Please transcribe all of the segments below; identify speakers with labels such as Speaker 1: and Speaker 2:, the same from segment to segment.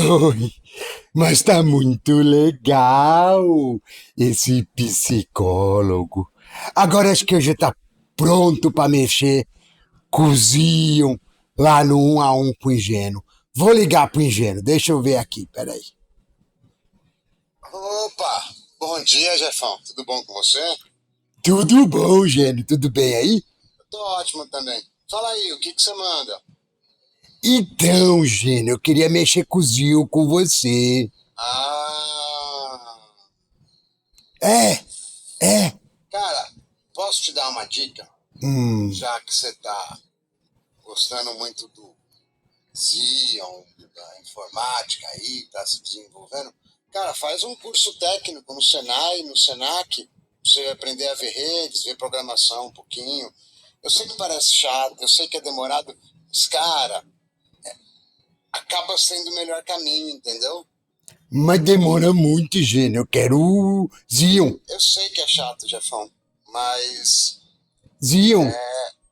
Speaker 1: Oi, mas tá muito legal esse psicólogo. Agora acho que eu já tá pronto pra mexer com o Zion lá no 1 a 1 com o Ingênuo. Vou ligar pro Ingênuo, deixa eu ver aqui, peraí.
Speaker 2: Opa! Bom dia, Jefão. Tudo bom com você?
Speaker 1: Tudo bom, Gênio? Tudo bem aí?
Speaker 2: Eu tô ótimo também. Fala aí, o que que você manda?
Speaker 1: Então, Gênio, eu queria mexer com o Zion com você.
Speaker 2: Ah,
Speaker 1: É, é.
Speaker 2: cara, posso te dar uma dica?
Speaker 1: Hum,
Speaker 2: Já que você tá gostando muito do Xeon, da informática aí, tá se desenvolvendo. Cara, faz um curso técnico no Senai, no Senac, pra você aprender a ver redes, ver programação um pouquinho. Eu sei que parece chato, eu sei que é demorado, mas, cara, acaba sendo o melhor caminho, entendeu?
Speaker 1: mas demora muito, Gênio. Eu quero o Zion.
Speaker 2: Eu sei que é chato, Jefão, mas
Speaker 1: Zion.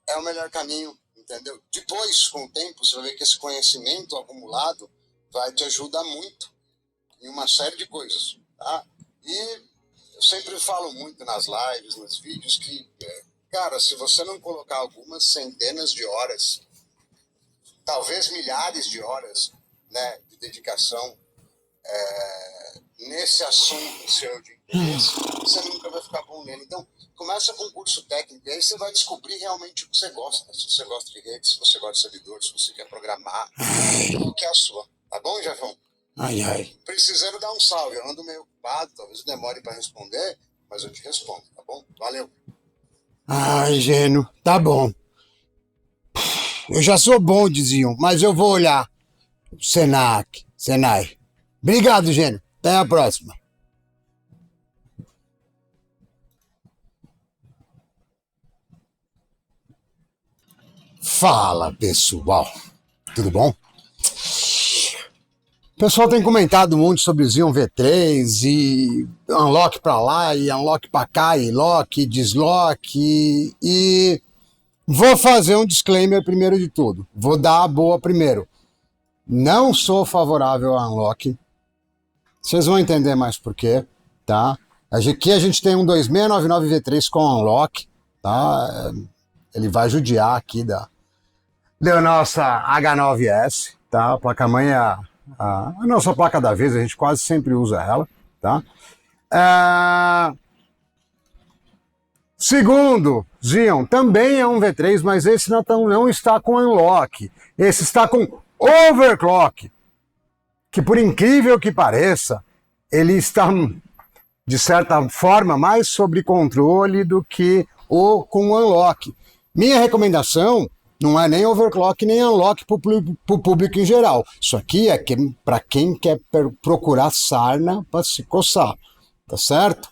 Speaker 2: é o melhor caminho, entendeu? Depois, com o tempo, você vai ver que esse conhecimento acumulado vai te ajudar muito em uma série de coisas, tá? E eu sempre falo muito nas lives, nos vídeos, que, cara, se você não colocar algumas centenas de horas, talvez milhares de horas, né, de dedicação nesse assunto seu de interesse, você nunca vai ficar bom nele. Então, começa com um curso técnico, e aí você vai descobrir realmente o que você gosta. Se você gosta de redes, se você gosta de servidores, se você quer programar, qual que é a sua. Tá bom, Jefão?
Speaker 1: Ai, ai.
Speaker 2: Precisando dar um salve. Eu ando meio ocupado, talvez demore para responder, mas eu te respondo, tá bom? Valeu.
Speaker 1: Ai, Gênio, tá bom. Eu já sou bom, diziam, mas eu vou olhar. Senac, Senai. Obrigado, Gênio. Até a próxima. Fala, pessoal. Tudo bom? O pessoal tem comentado muito sobre o Xeon V3 e unlock pra lá e unlock pra cá e lock, deslock e vou fazer um disclaimer primeiro de tudo. Vou dar a boa primeiro. Não sou favorável a unlock. Vocês vão entender mais por quê, tá? Aqui a gente tem um 2699 V3 com unlock, tá? Ele vai judiar aqui da nossa H9S, tá? A placa-mãe é a nossa placa da vez, a gente quase sempre usa ela, tá? Segundo, Xeon também é um V3, mas esse não está com unlock. Esse está com overclock, que por incrível que pareça, ele está, de certa forma, mais sob controle do que o com unlock. Minha recomendação não é nem overclock nem unlock para o público em geral. Isso aqui é para quem quer procurar sarna para se coçar, tá certo?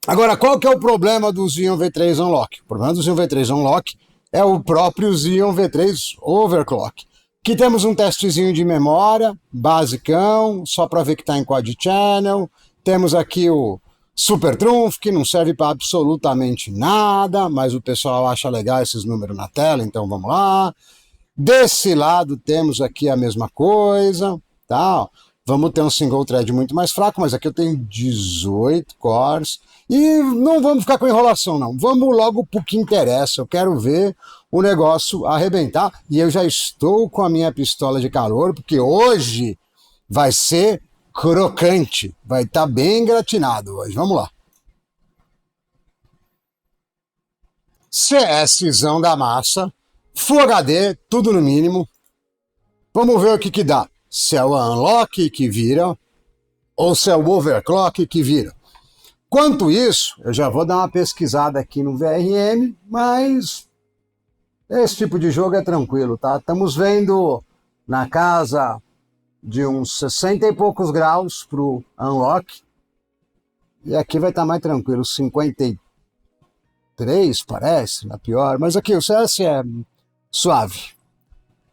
Speaker 1: Agora, qual que é o problema do Xeon V3 Unlock? O problema do Xeon V3 Unlock é o próprio Xeon V3 Overclock. Aqui temos um testezinho de memória, basicão, só para ver que está em quad channel. Temos aqui o Super Trunfo, que não serve para absolutamente nada, mas o pessoal acha legal esses números na tela, então vamos lá. Desse lado temos aqui a mesma coisa, tá? Vamos ter um single thread muito mais fraco, mas aqui eu tenho 18 cores. E não vamos ficar com enrolação, não. Vamos logo pro que interessa. Eu quero ver o negócio arrebentar. E eu já estou com a minha pistola de calor, porque hoje vai ser crocante. Vai estar bem gratinado hoje. Vamos lá. CSzão da massa. Full HD, tudo no mínimo. Vamos ver o que dá. Se é o unlock que vira ou se é o overclock que vira. Quanto isso, eu já vou dar uma pesquisada aqui no VRM, mas esse tipo de jogo é tranquilo, tá? Estamos vendo na casa de uns 60 e poucos graus pro unlock. E aqui vai estar mais tranquilo, 53 parece, na pior. Mas aqui o CS é suave.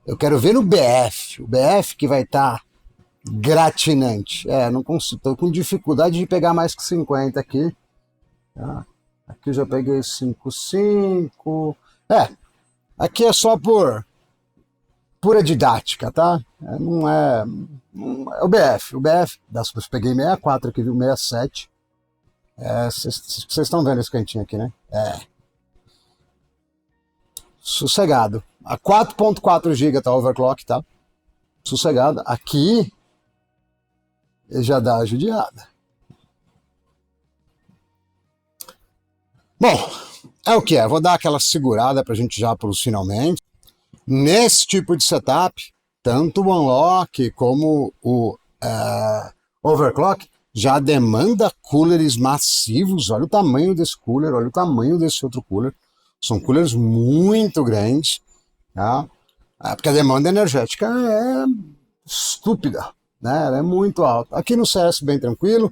Speaker 1: Eu quero ver no BF, o BF que vai estar gratinante. Não consigo, estou com dificuldade de pegar mais que 50 aqui. Tá? Aqui eu já peguei 5,5. Aqui é só por pura didática, tá? Não é, é o BF. O BF, eu peguei 64 aqui, viu? 67. Vocês estão vendo esse cantinho aqui, né? Sossegado. A 4.4 GB tá overclock, tá? Sossegado. Aqui já dá a judiada. Bom, é o que é. Vou dar aquela segurada pra gente já pros finalmente. Nesse tipo de setup, tanto o unlock como o overclock já demanda coolers massivos. Olha o tamanho desse cooler, olha o tamanho desse outro cooler. São coolers muito grandes, tá? Porque a demanda energética é estúpida, né? Ela é muito alta. Aqui no CS bem tranquilo.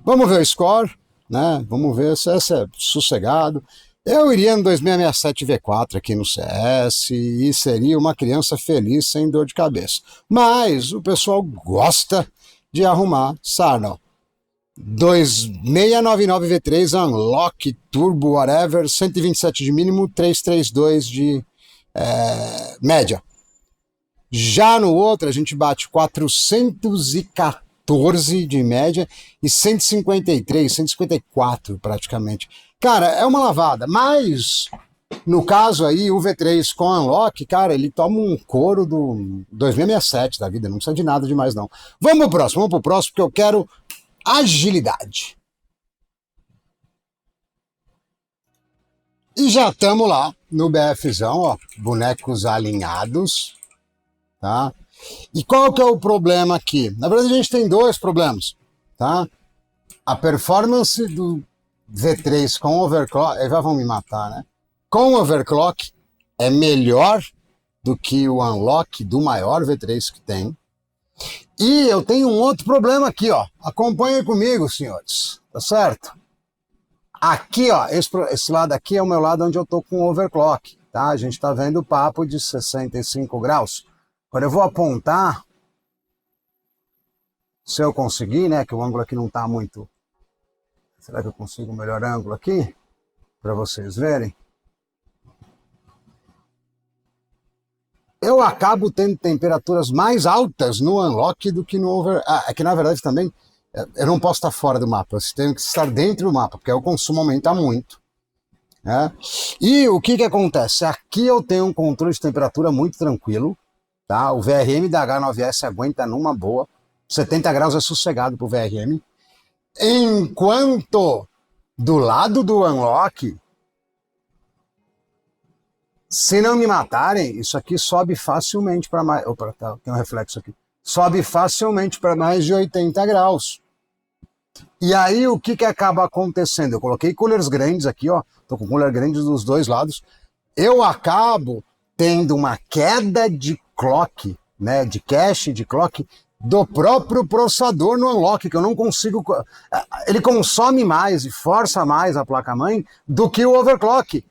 Speaker 1: Vamos ver o score, né? Vamos ver se CS é sossegado. Eu iria no 2667 V4 aqui no CS e seria uma criança feliz sem dor de cabeça. Mas o pessoal gosta de arrumar Sarnal. 2699 V3 Unlock Turbo Whatever, 127 de mínimo, 332 de média. Já no outro a gente bate 414 de média e 153, 154 praticamente. Cara, é uma lavada, mas no caso aí, o V3 com Unlock, cara, ele toma um couro do 2667 da vida, não precisa de nada demais não. Vamos pro próximo, porque eu quero agilidade. E já estamos lá no BFzão, ó, bonecos alinhados, tá? E qual que é o problema aqui? Na verdade a gente tem dois problemas, tá? A performance do V3 com overclock, já vão me matar, né? Com overclock é melhor do que o unlock do maior V3 que tem. E eu tenho um outro problema aqui, ó. Acompanhem comigo, senhores, tá certo? Aqui, ó, esse lado aqui é o meu lado onde eu tô com overclock, tá? A gente tá vendo o papo de 65 graus. Agora eu vou apontar, se eu conseguir, né, que o ângulo aqui não tá muito... Será que eu consigo um melhor ângulo aqui? Para vocês verem. Eu acabo tendo temperaturas mais altas no unlock do que no over... é que na verdade também eu não posso estar fora do mapa, eu tenho que estar dentro do mapa, porque o consumo aumenta muito. Né? E o que acontece? Aqui eu tenho um controle de temperatura muito tranquilo, tá? O VRM da H9S aguenta numa boa, 70 graus é sossegado pro VRM, enquanto do lado do unlock, se não me matarem, isso aqui sobe facilmente para mais... Opa, tem um reflexo aqui. Sobe facilmente para mais de 80 graus. E aí o que acaba acontecendo? Eu coloquei coolers grandes aqui, ó. Tô com cooler grandes dos dois lados. Eu acabo tendo uma queda de clock, né? De cache, de clock, do próprio processador no unlock, que eu não consigo... Ele consome mais e força mais a placa-mãe do que o overclock.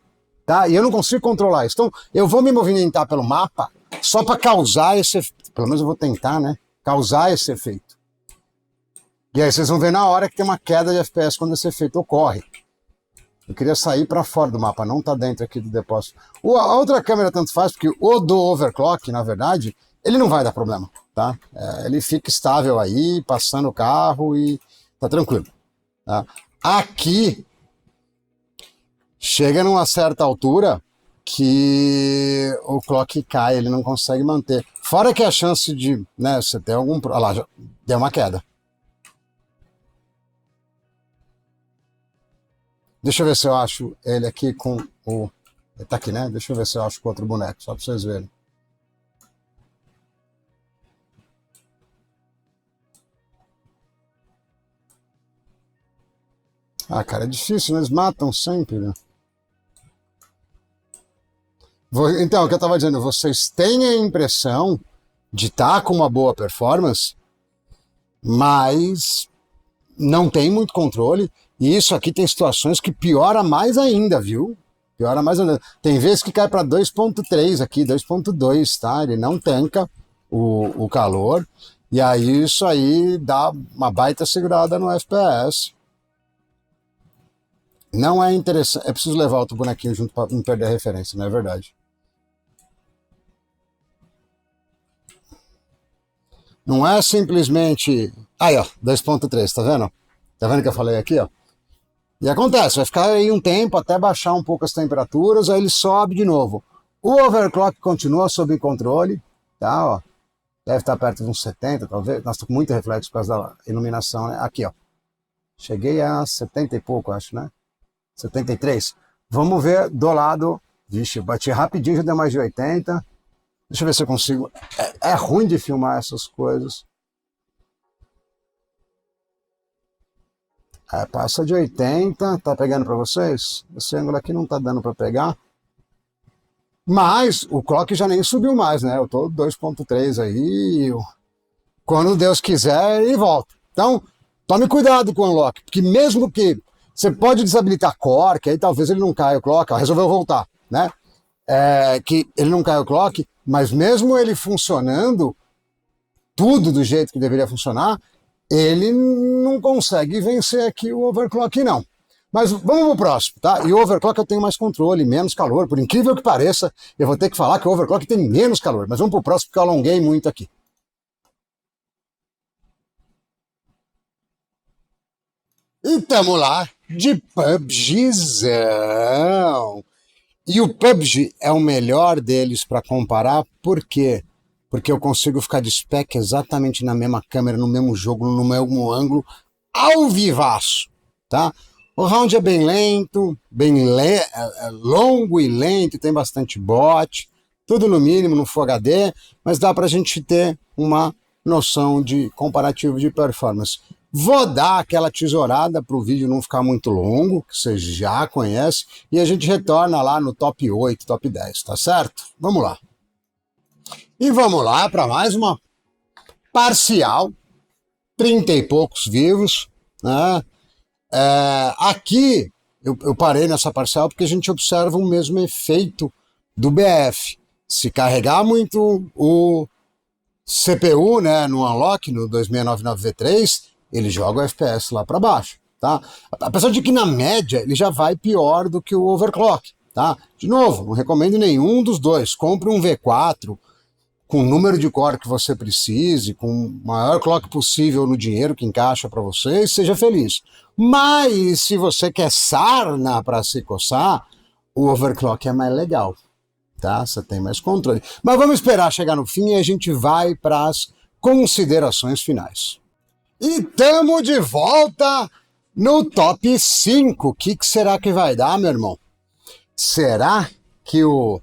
Speaker 1: Tá? E eu não consigo controlar isso. Então, eu vou me movimentar pelo mapa só para causar esse... Pelo menos eu vou tentar, né? Causar esse efeito. E aí vocês vão ver na hora que tem uma queda de FPS quando esse efeito ocorre. Eu queria sair para fora do mapa, não tá dentro aqui do depósito. A outra câmera tanto faz, porque o do overclock, na verdade, ele não vai dar problema, tá? Ele fica estável aí, passando o carro e tá tranquilo. Tá? Aqui... Chega numa certa altura que o clock cai, ele não consegue manter. Fora que a chance de, né, você ter algum... Olha lá, já deu uma queda. Deixa eu ver se eu acho ele aqui com o... Ele tá aqui, né? Deixa eu ver se eu acho com outro boneco, só pra vocês verem. Ah, cara, é difícil, né? Eles matam sempre, né? Então, o que eu estava dizendo, vocês têm a impressão de estar com uma boa performance, mas não tem muito controle, e isso aqui tem situações que piora mais ainda, viu? Piora mais ainda. Tem vezes que cai para 2.3 aqui, 2.2, tá? Ele não tanca o calor, e aí isso aí dá uma baita segurada no FPS. Não é interessante, é preciso levar outro bonequinho junto para não perder a referência, não é verdade? Não é simplesmente... Aí, ó, 2.3, tá vendo? Tá vendo que eu falei aqui, ó? E acontece, vai ficar aí um tempo até baixar um pouco as temperaturas, aí ele sobe de novo. O overclock continua sob controle, tá, ó. Deve estar perto de uns 70, talvez. Nossa, tô com muito reflexo por causa da iluminação, né? Aqui, ó. Cheguei a 70 e pouco, acho, né? 73. Vamos ver do lado... Vixe, bati rapidinho, já deu mais de 80. Deixa eu ver se eu consigo... É ruim de filmar essas coisas. Passa de 80, tá pegando para vocês? Esse ângulo aqui não tá dando para pegar. Mas o clock já nem subiu mais, né? Eu tô 2.3 aí. Quando Deus quiser, ele volta. Então, tome cuidado com o unlock, porque mesmo que você pode desabilitar core, que aí talvez ele não caia o clock, ó, resolveu voltar, né? Que ele não caia o clock, mas mesmo ele funcionando, tudo do jeito que deveria funcionar, ele não consegue vencer aqui o overclock, não. Mas vamos pro próximo, tá? E o overclock eu tenho mais controle, menos calor. Por incrível que pareça, eu vou ter que falar que o overclock tem menos calor. Mas vamos pro próximo, porque eu alonguei muito aqui. E tamo lá de PUBGzão. E o PUBG é o melhor deles para comparar, por quê? Porque eu consigo ficar de spec exatamente na mesma câmera, no mesmo jogo, no mesmo ângulo, ao vivaço, tá? O round é bem lento, longo e lento, tem bastante bot, tudo no mínimo, no Full HD, mas dá pra gente ter uma noção de comparativo de performance. Vou dar aquela tesourada para o vídeo não ficar muito longo, que você já conhece, e a gente retorna lá no top 8, top 10, tá certo? Vamos lá. E vamos lá para mais uma parcial, 30 e poucos vivos, né? Aqui eu parei nessa parcial porque a gente observa o mesmo efeito do BF. Se carregar muito o CPU, né, no Unlock, no 2699V3, ele joga o FPS lá para baixo, tá? Apesar de que na média ele já vai pior do que o overclock, tá? De novo, não recomendo nenhum dos dois. Compre um V4 com o número de core que você precise, com o maior clock possível no dinheiro que encaixa para você e seja feliz. Mas se você quer sarna para se coçar, o overclock é mais legal, tá? Você tem mais controle. Mas vamos esperar chegar no fim e a gente vai para as considerações finais. E estamos de volta no top 5. O que será que vai dar, meu irmão? Será que o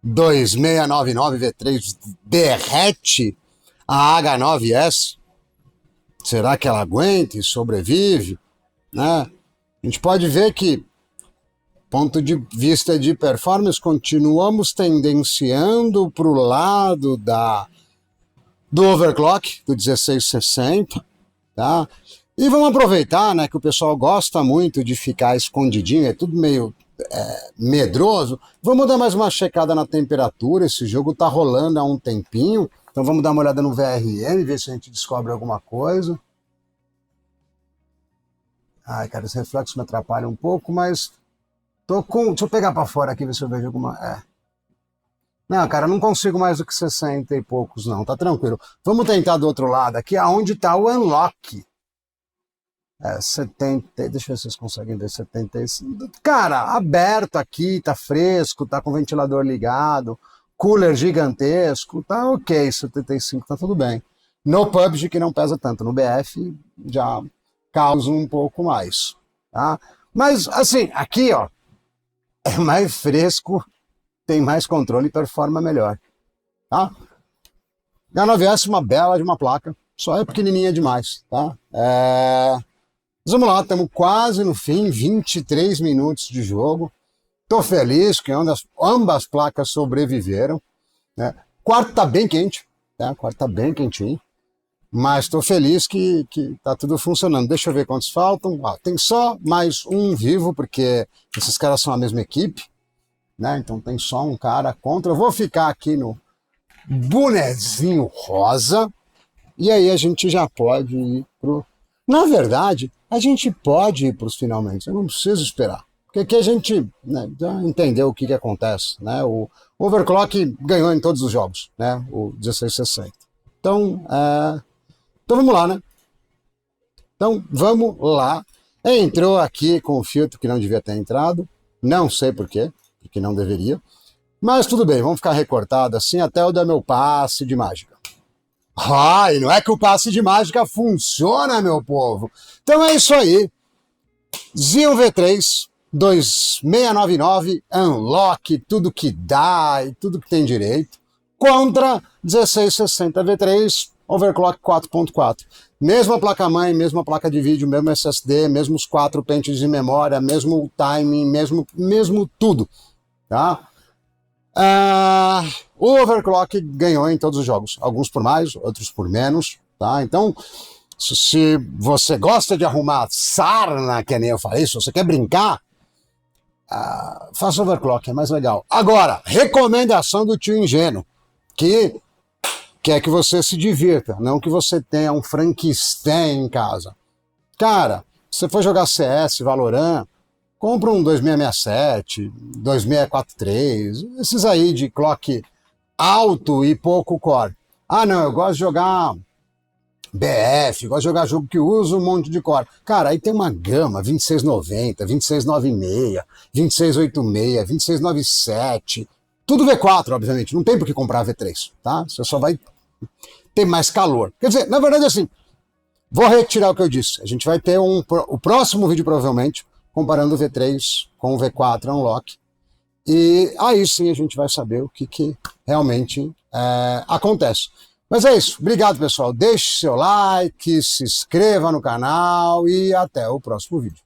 Speaker 1: 2699V3 derrete a H9S? Será que ela aguenta e sobrevive? Né? A gente pode ver que, ponto de vista de performance, continuamos tendenciando para o lado do overclock, do 1660. Tá? E vamos aproveitar, né, que o pessoal gosta muito de ficar escondidinho, é tudo meio medroso. Vamos dar mais uma checada na temperatura. Esse jogo tá rolando há um tempinho, então vamos dar uma olhada no VRM, ver se a gente descobre alguma coisa. Ai, cara, esse reflexo me atrapalha um pouco, mas deixa eu pegar para fora aqui, ver se eu vejo alguma... Não, cara, não consigo mais do que 60 e poucos, não. Tá tranquilo. Vamos tentar do outro lado aqui, aonde tá o Unlock. 70... Deixa eu ver se vocês conseguem ver 75. Cara, aberto aqui, tá fresco, tá com o ventilador ligado, cooler gigantesco, tá ok, 75, tá tudo bem. No PUBG, que não pesa tanto. No BF, já causa um pouco mais, tá? Mas, assim, aqui, ó, é mais fresco, tem mais controle e performa melhor, tá? A 9S é uma bela de uma placa, só é pequenininha demais, tá? Mas vamos lá, estamos quase no fim, 23 minutos de jogo. Tô feliz que ambas placas sobreviveram, né? Quarto tá bem quente, tá? Quarto tá bem quentinho, mas tô feliz que tá tudo funcionando. Deixa eu ver quantos faltam. Tem só mais um vivo, porque esses caras são a mesma equipe, né? Então tem só um cara contra. Eu vou ficar aqui no bonezinho rosa e aí a gente já pode ir pro... Na verdade, a gente pode ir para os finalmente, eu não preciso esperar. Porque aqui a gente, né, já entendeu o que acontece, né? O overclock ganhou em todos os jogos, né? O 1660. Então, Então vamos lá, né? Então vamos lá. Entrou aqui com o filtro que não devia ter entrado. Não sei por quê, porque não deveria. Mas tudo bem, vamos ficar recortado assim até eu dar meu passe de mágica. E não é que o passe de mágica funciona, meu povo. Então é isso aí. Xeon V3 2699 Unlock, tudo que dá e tudo que tem direito, contra 1660 V3 Overclock 4.4. Mesma placa-mãe, mesma placa de vídeo, mesmo SSD, mesmos 4 pentes de memória, mesmo timing, mesmo tudo, tá? O Overclock ganhou em todos os jogos, alguns por mais, outros por menos, tá? Então, se você gosta de arrumar sarna, que nem eu falei, se você quer brincar, faça Overclock, é mais legal. Agora, recomendação do tio ingênuo, que quer que você se divirta, não que você tenha um Frankenstein em casa. Cara, se você for jogar CS, Valorant, compra um 2667, 2643, esses aí de clock alto e pouco core. Não, eu gosto de jogar BF, gosto de jogar jogo que usa um monte de core. Cara, aí tem uma gama, 2690, 2696, 2686, 2697, tudo V4, obviamente, não tem por que comprar V3, tá? Você só vai ter mais calor. Quer dizer, na verdade, assim, vou retirar o que eu disse. A gente vai ter o próximo vídeo, provavelmente, comparando o V3 com o V4 Unlock. E aí sim a gente vai saber o que realmente acontece. Mas é isso. Obrigado, pessoal. Deixe seu like, se inscreva no canal e até o próximo vídeo.